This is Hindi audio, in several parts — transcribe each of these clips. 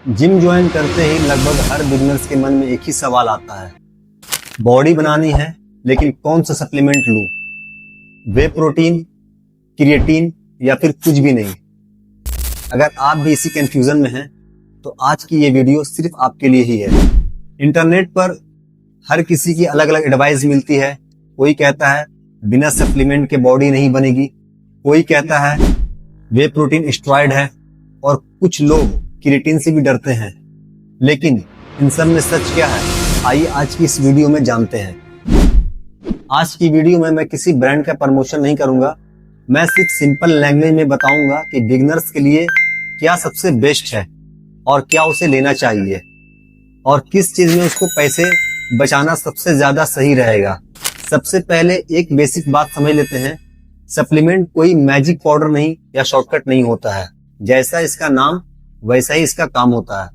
जिम ज्वाइन करते ही लगभग हर बिगनर्स के मन में एक ही सवाल आता है, बॉडी बनानी है लेकिन कौन सा सप्लीमेंट लूं? वे प्रोटीन, क्रिएटिन या फिर कुछ भी नहीं। अगर आप भी इसी कंफ्यूजन में हैं तो आज की ये वीडियो सिर्फ आपके लिए ही है। इंटरनेट पर हर किसी की अलग अलग एडवाइस मिलती है। कोई कहता है बिना सप्लीमेंट के बॉडी नहीं बनेगी, कोई कहता है वे प्रोटीन स्टेरॉइड है और कुछ लोग क्रिएटिन से भी डरते हैं। लेकिन इन सब में सच क्या है, आइए आज की इस वीडियो में जानते हैं। आज की वीडियो में मैं किसी ब्रांड का प्रमोशन नहीं करूंगा, मैं सिर्फ सिंपल लैंग्वेज में बताऊंगा कि बिगिनर्स के लिए क्या सबसे बेस्ट है और क्या उसे लेना चाहिए और किस चीज में उसको पैसे बचाना सबसे ज्यादा सही रहेगा। सबसे पहले एक बेसिक बात समझ लेते हैं, सप्लीमेंट कोई मैजिक पाउडर नहीं या शॉर्टकट नहीं होता है। जैसा इसका नाम वैसा ही इसका काम होता है।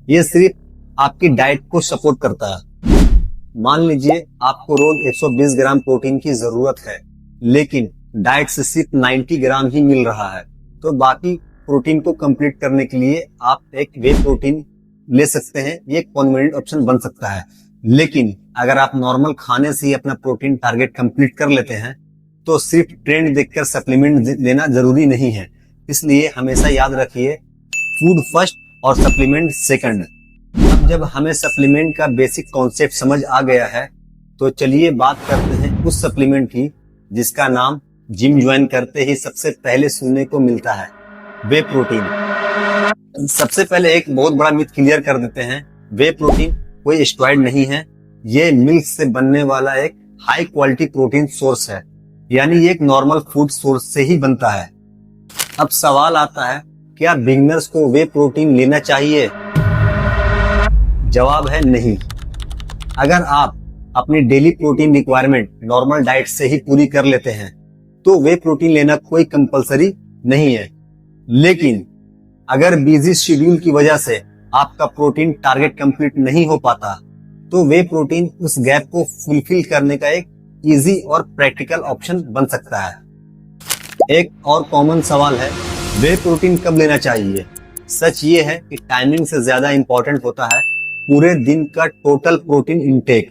ये सिर्फ आपकी डाइट को सपोर्ट करता है। मान लीजिए आपको रोज 120 ग्राम प्रोटीन की जरूरत है, लेकिन डाइट से सिर्फ 90 ग्राम ही मिल रहा है, तो बाकी प्रोटीन को कंप्लीट करने के लिए आप एक वे प्रोटीन ले सकते हैं। ये एक कन्वीनियंट ऑप्शन बन सकता है। लेकिन अगर आप नॉर्मल खाने से ही अपना प्रोटीन टारगेट कंप्लीट कर लेते हैं तो सिर्फ ट्रेंड देखकर सप्लीमेंट लेना जरूरी नहीं है। इसलिए हमेशा याद रखिए, फूड फर्स्ट और सप्लीमेंट सेकंड। अब जब हमें सप्लीमेंट का बेसिक कॉन्सेप्ट समझ आ गया है तो चलिए बात करते हैं उस सप्लीमेंट की जिसका नाम जिम ज्वाइन करते ही सबसे पहले सुनने को मिलता है, वे प्रोटीन। सबसे पहले एक बहुत बड़ा मिथ क्लियर कर देते हैं, वे प्रोटीन कोई स्टेरॉइड नहीं है। ये मिल्क से बनने वाला एक हाई क्वालिटी प्रोटीन सोर्स है, यानी ये एक नॉर्मल फूड सोर्स से ही बनता है। अब सवाल आता है, क्या बिगिनर्स को वे प्रोटीन लेना चाहिए? जवाब है नहीं। अगर आप अपनी daily protein requirement normal diet से ही पूरी कर लेते हैं तो वे प्रोटीन लेना कोई कंपलसरी नहीं है। लेकिन अगर बिजी शेड्यूल की वजह से आपका प्रोटीन टारगेट कंप्लीट नहीं हो पाता तो वे प्रोटीन उस गैप को फुलफिल करने का एक इजी और प्रैक्टिकल ऑप्शन बन सकता है। एक और कॉमन सवाल है, वे प्रोटीन कब लेना चाहिए? सच ये है कि टाइमिंग से ज्यादा इंपॉर्टेंट होता है पूरे दिन का टोटल प्रोटीन इनटेक।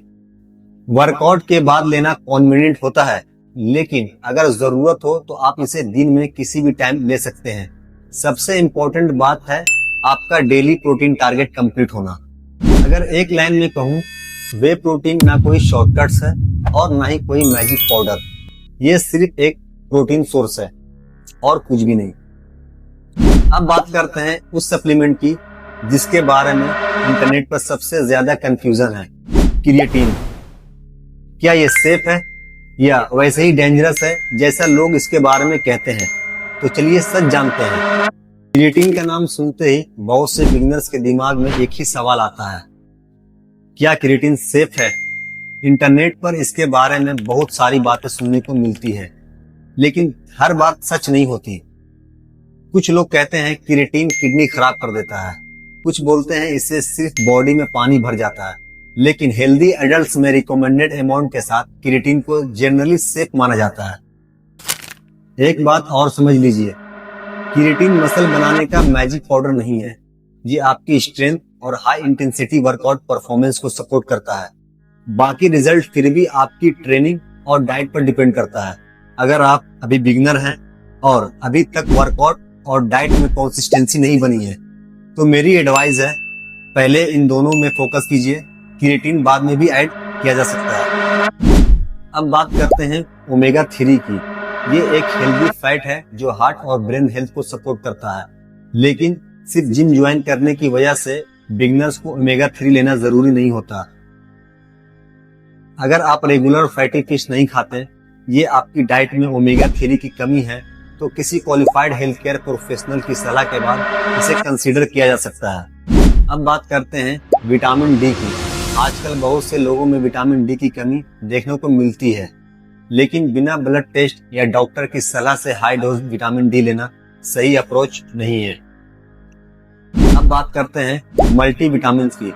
वर्कआउट के बाद लेना कन्वीनियंट होता है, लेकिन अगर जरूरत हो तो आप इसे दिन में किसी भी टाइम ले सकते हैं। सबसे इंपॉर्टेंट बात है आपका डेली प्रोटीन टारगेट कंप्लीट होना। अगर एक लाइन में कहूँ, वे प्रोटीन ना कोई शॉर्टकट्स है और ना ही कोई मैजिक पाउडर। ये सिर्फ एक प्रोटीन सोर्स है और कुछ भी नहीं। अब बात करते हैं उस सप्लीमेंट की जिसके बारे में इंटरनेट पर सबसे ज्यादा कंफ्यूजन है, क्रिएटिन। क्या ये सेफ है या वैसे ही डेंजरस है जैसा लोग इसके बारे में कहते हैं? तो चलिए सच जानते हैं। क्रिएटिन का नाम सुनते ही बहुत से बिगिनर्स के दिमाग में एक ही सवाल आता है, क्या क्रिएटिन सेफ है? इंटरनेट पर इसके बारे में बहुत सारी बातें सुनने को मिलती है, लेकिन हर बात सच नहीं होती। कुछ लोग कहते हैं क्रिएटिन किडनी खराब कर देता है, कुछ बोलते हैं इससे सिर्फ बॉडी में पानी भर जाता है। लेकिन हेल्दी एडल्ट्स में रिकमेंडेड अमाउंट के साथ क्रिएटिन को जनरली सेफ माना जाता है। एक बात और समझ लीजिए, क्रिएटिन मसल बनाने का मैजिक पाउडर नहीं है। ये आपकी स्ट्रेंथ और हाई इंटेंसिटी वर्कआउट परफॉर्मेंस को सपोर्ट करता है। बाकी रिजल्ट फिर भी आपकी ट्रेनिंग और डाइट पर डिपेंड करता है। अगर आप अभी बिगिनर हैं और अभी तक वर्कआउट और डाइट में कंसिस्टेंसी नहीं बनी है तो मेरी एडवाइस है, पहले इन दोनों में फोकस कीजिए, क्रिएटिन बाद में भी ऐड किया जा सकता है। अब बात करते हैं ओमेगा 3 की। ये एक हेल्दी फैट है जो हार्ट और ब्रेन हेल्थ को सपोर्ट करता है। लेकिन सिर्फ जिम ज्वाइन करने की वजह से बिगिनर्स को ओमेगा 3 लेना जरूरी नहीं होता। अगर आप रेगुलर फैटी फिश नहीं खाते, ये आपकी डाइट में ओमेगा 3 की कमी है, तो किसी क्वालिफाइड हेल्थ केयर प्रोफेशनल की सलाह के बाद इसे कंसीडर किया जा सकता है। अब बात करते हैं विटामिन डी की। आजकल बहुत से लोगों में विटामिन डी की कमी देखने को मिलती है, लेकिन बिना ब्लड टेस्ट या डॉक्टर की सलाह से हाई डोज विटामिन डी लेना सही अप्रोच नहीं है। अब बात करते हैं मल्टी विटामिन की।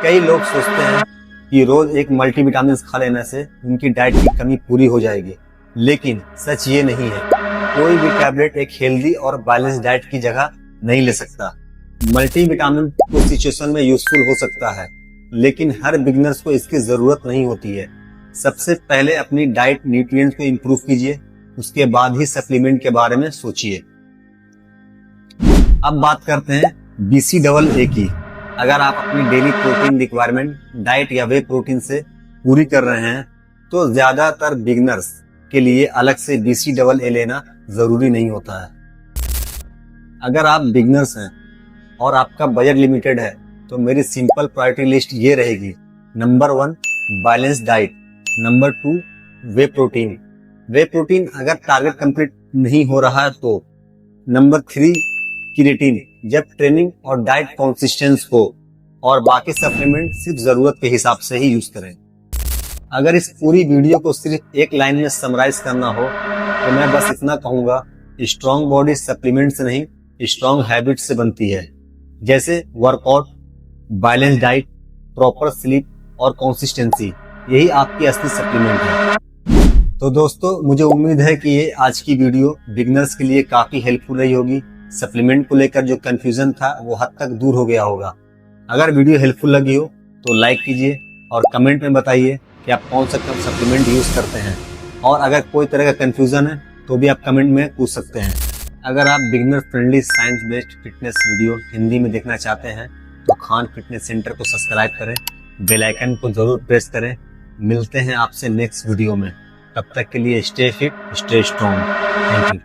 कई लोग सोचते हैं कि रोज एक मल्टी विटामिन खा लेने से उनकी डाइट की कमी पूरी हो जाएगी, लेकिन सच ये नहीं है। कोई भी टैबलेट एक हेल्दी और बैलेंस डाइट की जगह नहीं ले सकता। मल्टीविटामिन कुछ सिचुएशन में यूजफुल हो सकता है, लेकिन हर बिगिनर्स को इसकी जरूरत नहीं होती है। सबसे पहले अपनी डाइट न्यूट्रिएंट्स को इंप्रूव कीजिए, उसके बाद ही सप्लीमेंट के बारे में सोचिए। अब बात करते हैं BCAA की। अगर आप अपनी डेली प्रोटीन रिक्वायरमेंट डाइट या वे प्रोटीन से पूरी कर रहे हैं तो ज्यादातर बिगिनर्स के लिए अलग से BCAA लेना जरूरी नहीं होता है। अगर आप बिगिनर्स हैं और आपका बजट लिमिटेड है तो मेरी सिंपल प्रायोरिटी लिस्ट ये रहेगी। नंबर 1 बैलेंस डाइट, नंबर 2 वे प्रोटीन। वे प्रोटीन अगर टारगेट कंप्लीट नहीं हो रहा है तो नंबर 3 क्रिएटिन, जब ट्रेनिंग और डाइट कंसिस्टेंस हो, और बाकी सप्लीमेंट सिर्फ जरूरत के हिसाब से ही यूज करें। अगर इस पूरी वीडियो को सिर्फ एक लाइन में समराइज करना हो तो मैं बस इतना कहूंगा, स्ट्रॉन्ग बॉडी सप्लीमेंट से नहीं स्ट्रॉन्ग हैबिट से बनती है, जैसे workout, balance diet, proper sleep और कंसिस्टेंसी। यही आपकी असली सप्लीमेंट है। तो दोस्तों, मुझे उम्मीद है कि ये आज की वीडियो बिगिनर्स के लिए काफी हेल्पफुल रही होगी। सप्लीमेंट को लेकर जो कंफ्यूजन था वो हद तक दूर हो गया होगा। अगर वीडियो हेल्पफुल लगी हो तो लाइक कीजिए और कमेंट में बताइए कि आप कौन सा सप्लीमेंट यूज करते हैं, और अगर कोई तरह का कंफ्यूजन है तो भी आप कमेंट में पूछ सकते हैं। अगर आप beginner friendly science based fitness video Hindi में देखना चाहते हैं तो खान फिटनेस सेंटर को सब्सक्राइब करें, बेल आइकन को जरूर प्रेस करें। मिलते हैं आपसे नेक्स्ट वीडियो में। तब तक के लिए stay fit, stay strong. Thank you.